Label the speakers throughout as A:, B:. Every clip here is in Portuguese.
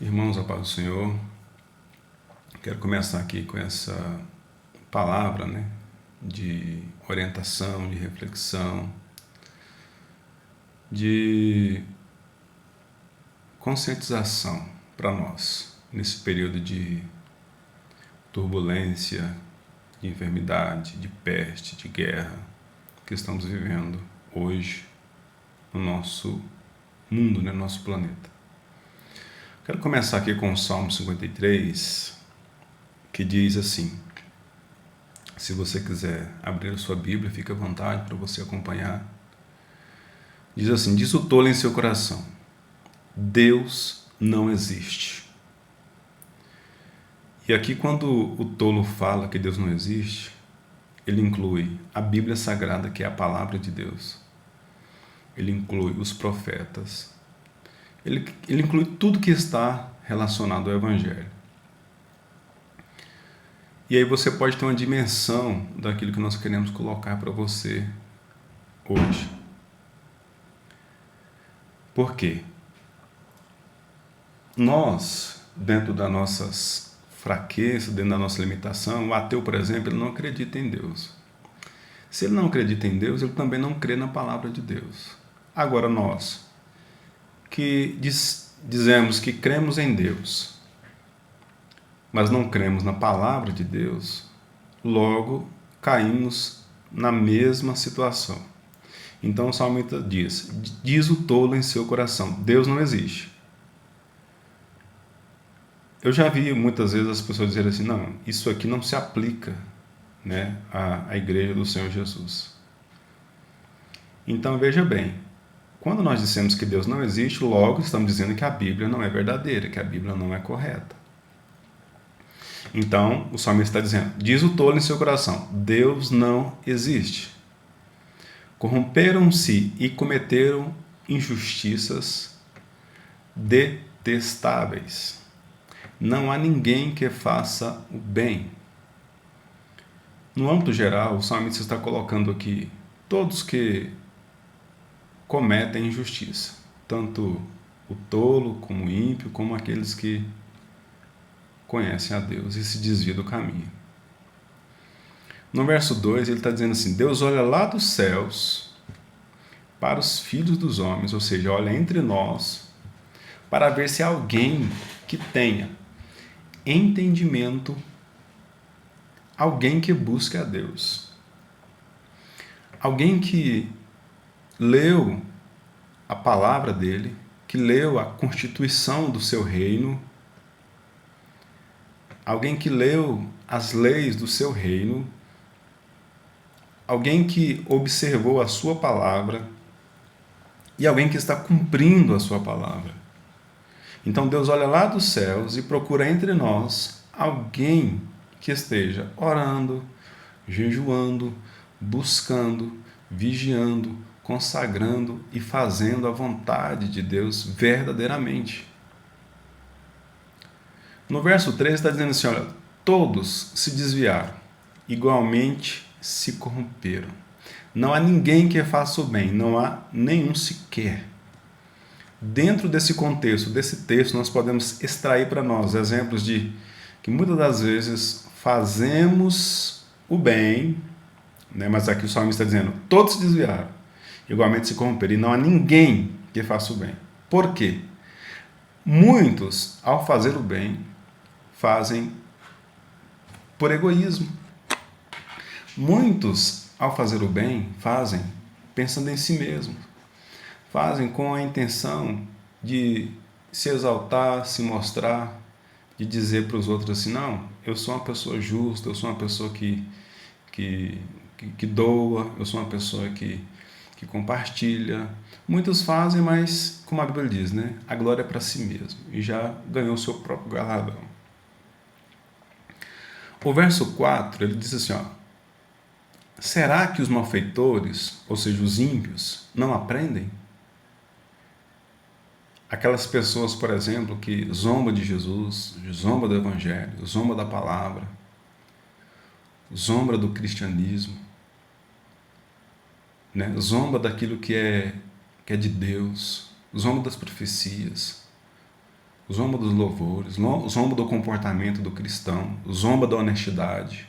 A: Irmãos, a paz do Senhor, quero começar aqui com essa palavra, de orientação, de reflexão, de conscientização para nós, nesse período de turbulência, de enfermidade, de peste, de guerra que estamos vivendo hoje no nosso mundo, no nosso planeta. Quero começar aqui com o Salmo 53, que diz assim. Se você quiser abrir a sua Bíblia, fique à vontade para você acompanhar. Diz assim: diz o tolo em seu coração: Deus não existe. E aqui, quando o tolo fala que Deus não existe, ele inclui a Bíblia Sagrada, que é a palavra de Deus. Ele inclui os profetas. Ele inclui tudo que está relacionado ao Evangelho. E aí você pode ter uma dimensão daquilo que nós queremos colocar para você hoje. Por quê? Nós, dentro das nossas fraquezas, dentro da nossa limitação, o ateu, por exemplo, ele não acredita em Deus. Se ele não acredita em Deus, ele também não crê na palavra de Deus. Agora nós, que dizemos que cremos em Deus, mas não cremos na palavra de Deus, logo caímos na mesma situação. Então o salmista diz o tolo em seu coração: Deus não existe. Eu já vi muitas vezes as pessoas dizerem assim: não, isso aqui não se aplica, à igreja do Senhor Jesus. Então veja bem, quando nós dissemos que Deus não existe, logo estamos dizendo que a Bíblia não é verdadeira, que a Bíblia não é correta. Então o salmista está dizendo: diz o tolo em seu coração: Deus não existe. Corromperam-se e cometeram injustiças detestáveis. Não há ninguém que faça o bem. No âmbito geral, o salmista está colocando aqui todos que cometem injustiça, tanto o tolo como o ímpio, como aqueles que conhecem a Deus e se desviam do caminho. No verso 2 ele está dizendo assim: Deus olha lá dos céus para os filhos dos homens, ou seja, olha entre nós para ver se há alguém que tenha entendimento, alguém que busque a Deus, alguém que leu a palavra dele, que leu a constituição do seu reino, alguém que leu as leis do seu reino, alguém que observou a sua palavra e alguém que está cumprindo a sua palavra. Então Deus olha lá dos céus e procura entre nós alguém que esteja orando, jejuando, buscando, vigiando, consagrando e fazendo a vontade de Deus verdadeiramente. No verso 3 está dizendo assim: olha, todos se desviaram, igualmente se corromperam. Não há ninguém que faça o bem, não há nenhum sequer. Dentro desse contexto, desse texto, nós podemos extrair para nós exemplos de que muitas das vezes fazemos o bem, mas aqui o salmista está dizendo: todos se desviaram, igualmente se corromperam, e não há ninguém que faça o bem. Por quê? Muitos, ao fazer o bem, fazem por egoísmo. Muitos, ao fazer o bem, fazem pensando em si mesmos. Fazem com a intenção de se exaltar, se mostrar, de dizer para os outros assim: não, eu sou uma pessoa justa, eu sou uma pessoa que doa, eu sou uma pessoa que compartilha. Muitos fazem, mas, como a Bíblia diz, a glória é para si mesmo, e já ganhou o seu próprio galardão. O verso 4, ele diz assim: será que os malfeitores, ou seja, os ímpios, não aprendem? Aquelas pessoas, por exemplo, que zombam de Jesus, zombam do Evangelho, zombam da palavra, zombam do cristianismo, zomba daquilo que é de Deus, zomba das profecias, zomba dos louvores, zomba do comportamento do cristão, zomba da honestidade,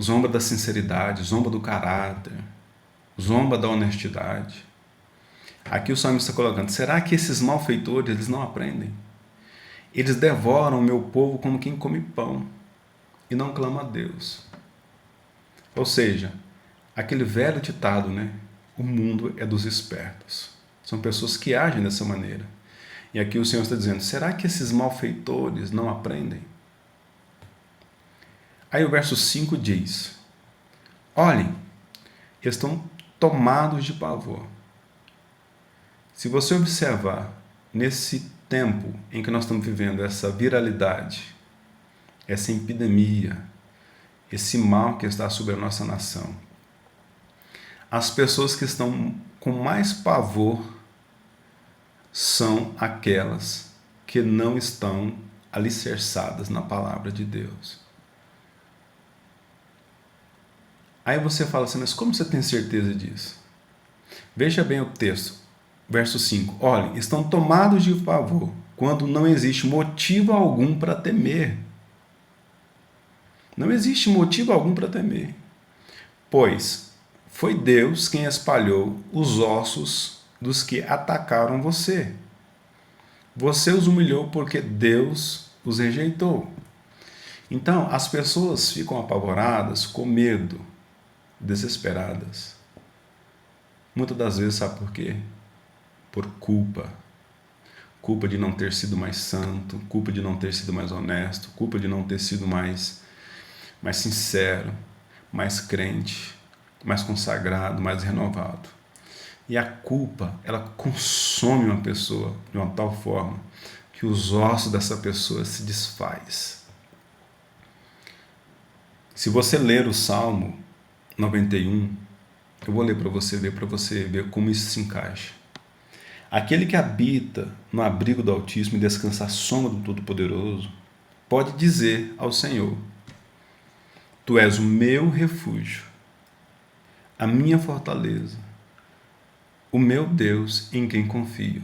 A: zomba da sinceridade, zomba do caráter, zomba da honestidade. Aqui o salmista está colocando, será que esses malfeitores eles não aprendem? Eles devoram o meu povo como quem come pão e não clama a Deus. Ou seja, aquele velho ditado, né? O mundo é dos espertos. São pessoas que agem dessa maneira. E aqui o Senhor está dizendo, será que esses malfeitores não aprendem? Aí o verso 5 diz, olhem, estão tomados de pavor. Se você observar, nesse tempo em que nós estamos vivendo essa viralidade, essa epidemia, esse mal que está sobre a nossa nação, as pessoas que estão com mais pavor são aquelas que não estão alicerçadas na palavra de Deus. Aí você fala assim, mas como você tem certeza disso? Veja bem o texto, verso 5. Olhem, estão tomados de pavor quando não existe motivo algum para temer. Não existe motivo algum para temer. Pois foi Deus quem espalhou os ossos dos que atacaram você. Você os humilhou porque Deus os rejeitou. Então, as pessoas ficam apavoradas, com medo, desesperadas. Muitas das vezes, sabe por quê? Por culpa. Culpa de não ter sido mais santo, culpa de não ter sido mais honesto, culpa de não ter sido mais sincero, mais crente, mais consagrado, mais renovado. E a culpa, ela consome uma pessoa de uma tal forma que os ossos dessa pessoa se desfaz. Se você ler o Salmo 91, eu vou ler para você ver como isso se encaixa. Aquele que habita no abrigo do Altíssimo e descansa à sombra do Todo-Poderoso, pode dizer ao Senhor, Tu és o meu refúgio, a minha fortaleza, o meu Deus em quem confio.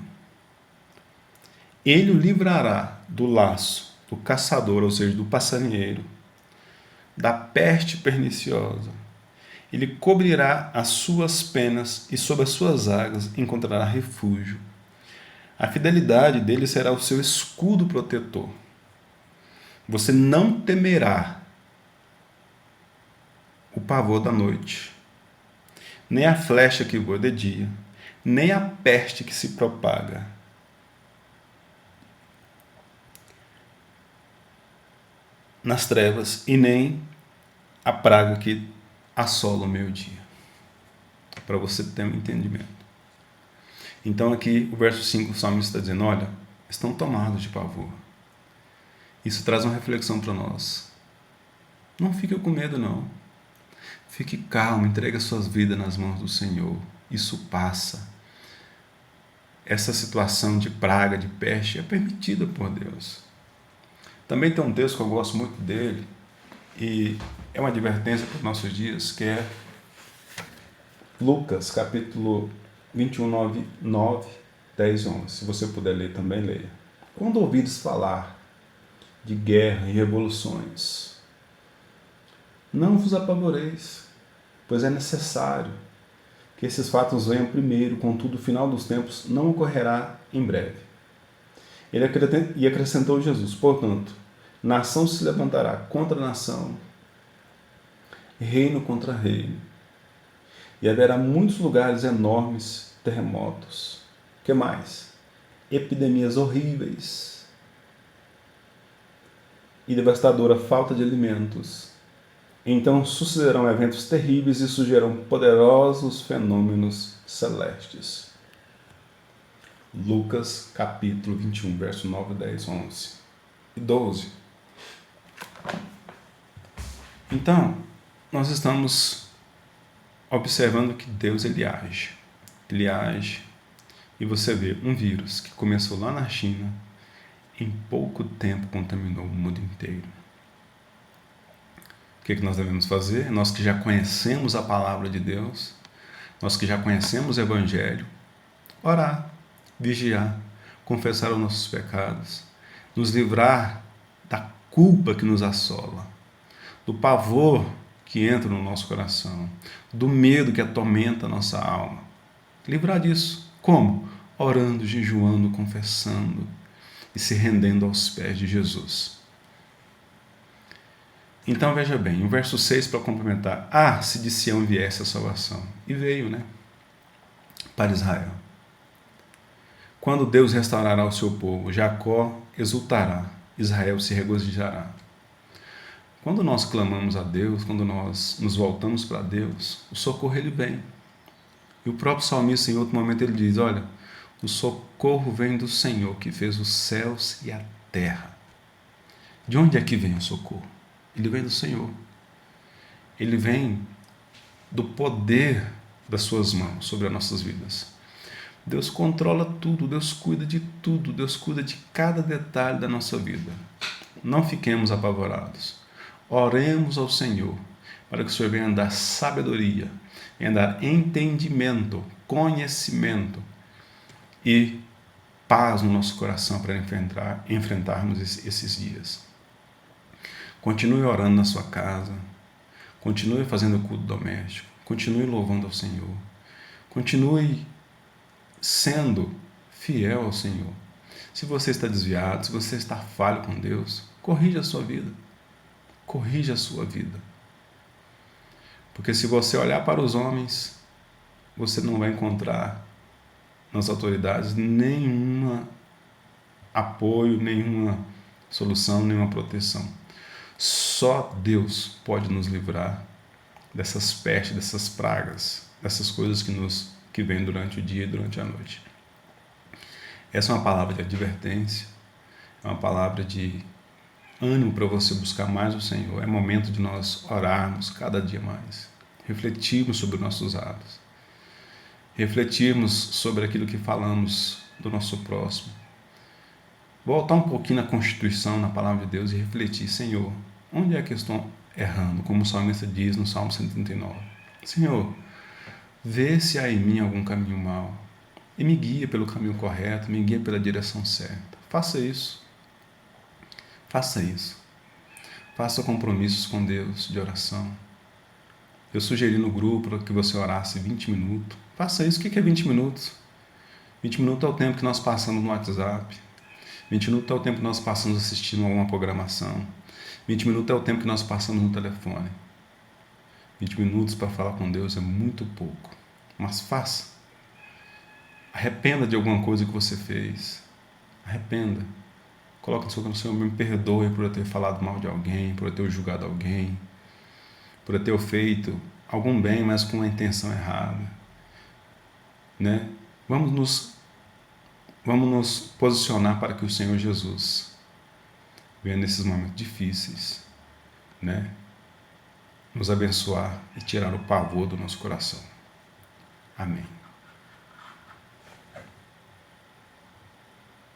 A: Ele o livrará do laço, do caçador, ou seja, do passarinheiro, da peste perniciosa. Ele cobrirá as suas penas e sob as suas águas encontrará refúgio. A fidelidade dele será o seu escudo protetor. Você não temerá o pavor da noite, nem a flecha que voa de dia, nem a peste que se propaga nas trevas, e nem a praga que assola o meio-dia. Para você ter um entendimento. Então aqui o verso 5, o salmista está dizendo, olha, estão tomados de pavor. Isso traz uma reflexão para nós. Não fique com medo, não. Fique calmo, entregue as suas vidas nas mãos do Senhor. Isso passa. Essa situação de praga, de peste, é permitida por Deus. Também tem um texto que eu gosto muito dele, e é uma advertência para os nossos dias, que é Lucas, capítulo 21, 9, 10 e 11. Se você puder ler, também leia. Quando ouvides falar de guerra e revoluções, não vos apavoreis, pois é necessário que esses fatos venham primeiro, contudo o final dos tempos não ocorrerá em breve. E acrescentou Jesus, portanto, nação se levantará contra nação, reino contra reino, e haverá muitos lugares enormes, terremotos. O que mais? Epidemias horríveis e devastadora falta de alimentos. Então sucederão eventos terríveis e surgirão poderosos fenômenos celestes. Lucas capítulo 21, verso 9, 10, 11 e 12. Então, nós estamos observando que Deus ele age. Ele age e você vê um vírus que começou lá na China, em pouco tempo contaminou o mundo inteiro. O que nós devemos fazer? Nós que já conhecemos a palavra de Deus, nós que já conhecemos o Evangelho, orar, vigiar, confessar os nossos pecados, nos livrar da culpa que nos assola, do pavor que entra no nosso coração, do medo que atormenta a nossa alma. Livrar disso. Como? Orando, jejuando, confessando e se rendendo aos pés de Jesus. Então veja bem, o verso 6 para complementar. Ah, se de Sião viesse a salvação. E veio, né? Para Israel. Quando Deus restaurará o seu povo, Jacó exultará, Israel se regozijará. Quando nós clamamos a Deus, quando nós nos voltamos para Deus, o socorro ele vem. E o próprio salmista, em outro momento, ele diz: olha, o socorro vem do Senhor, que fez os céus e a terra. De onde é que vem o socorro? Ele vem do Senhor. Ele vem do poder das suas mãos sobre as nossas vidas. Deus controla tudo, Deus cuida de tudo, Deus cuida de cada detalhe da nossa vida. Não fiquemos apavorados. Oremos ao Senhor para que o Senhor venha dar sabedoria, venha dar entendimento, conhecimento e paz no nosso coração para enfrentarmos esses dias. Continue orando na sua casa, continue fazendo o culto doméstico, continue louvando ao Senhor, continue sendo fiel ao Senhor. Se você está desviado, se você está falho com Deus, corrija a sua vida. Corrija a sua vida. Porque se você olhar para os homens, você não vai encontrar nas autoridades nenhum apoio, nenhuma solução, nenhuma proteção. Só Deus pode nos livrar dessas pestes, dessas pragas, dessas coisas que vêm durante o dia e durante a noite. Essa é uma palavra de advertência, é uma palavra de ânimo para você buscar mais o Senhor. É momento de nós orarmos cada dia mais, refletirmos sobre nossos atos, refletirmos sobre aquilo que falamos do nosso próximo, voltar um pouquinho na Constituição, na palavra de Deus e refletir: Senhor, onde é que eu estou errando? Como o salmista diz no Salmo 139. Senhor, vê se há em mim algum caminho mau e me guia pelo caminho correto, me guia pela direção certa. Faça isso. Faça isso. Faça compromissos com Deus de oração. Eu sugeri no grupo que você orasse 20 minutos. Faça isso. O que é 20 minutos? 20 minutos é o tempo que nós passamos no WhatsApp. 20 minutos é o tempo que nós passamos assistindo alguma programação. 20 minutos é o tempo que nós passamos no telefone. 20 minutos para falar com Deus é muito pouco. Mas faça. Arrependa de alguma coisa que você fez. Arrependa. Coloque no seu coração: me perdoe por eu ter falado mal de alguém, por eu ter julgado alguém, por eu ter feito algum bem, mas com a intenção errada. Né? Vamos nos posicionar para que o Senhor Jesus venha nesses momentos difíceis, né? Nos abençoar e tirar o pavor do nosso coração. Amém.